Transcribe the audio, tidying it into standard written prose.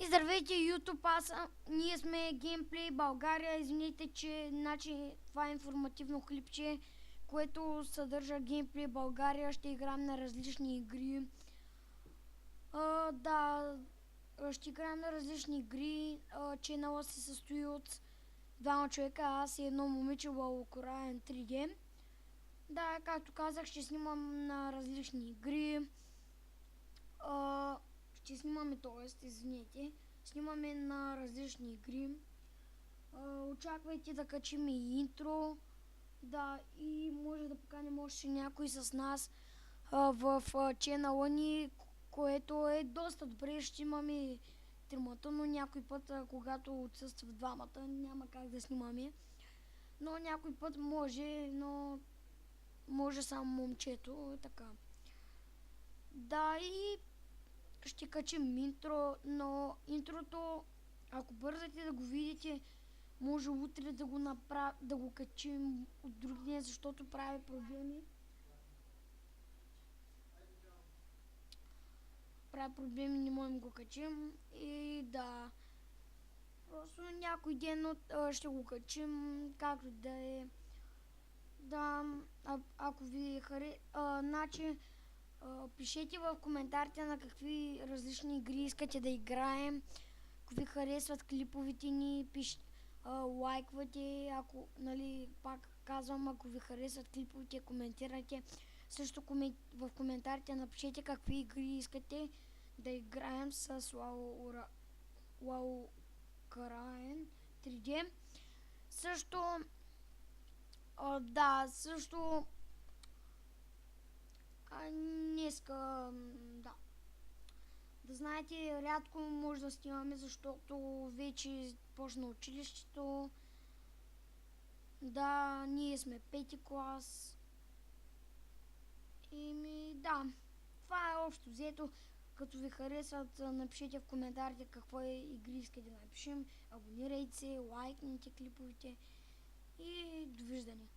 Здравейте, YouTube, ние сме Gameplay България. Извинете, че това е информативно клипче, което съдържа Gameplay България. Ще играем на различни игри. Ще играем на различни игри. Ченела се състои от двама човека, аз и едно момиче, Лалокораен 3D. Да, както казах, ще снимам на различни игри. Снимаме на различни игри. Очаквайте да качим и интро. Да, и може да поканим още някой с нас в ченела ни, което е доста добре. Ще имаме тримата, но някой път, когато отсъстват двамата, няма как да снимаме. Но някой път може, но може само момчето, така. Да, и ще качим интро, но интрото, ако бързате да го видите, може утре да го качим от други ден, защото прави проблеми. Не можем го качим и да, просто някой ден ще го качим, както да е. Да, ако ви пишете в коментарите на какви различни игри искате да играем, ако ви харесват клиповете ни, лайквате, пак казвам, ако ви харесват клиповете, коментирайте. Също в коментарите напишете какви игри искате да играем с Лалокораен 3D. Също днеска, да знаете, рядко може да снимаме, защото вече почна училището. Да, ние сме 5-ти клас. Това е общо взето. Като ви харесват, напишете в коментарите какво игри искате да напишем. Абонирайте се, лайкните клиповете и довиждане.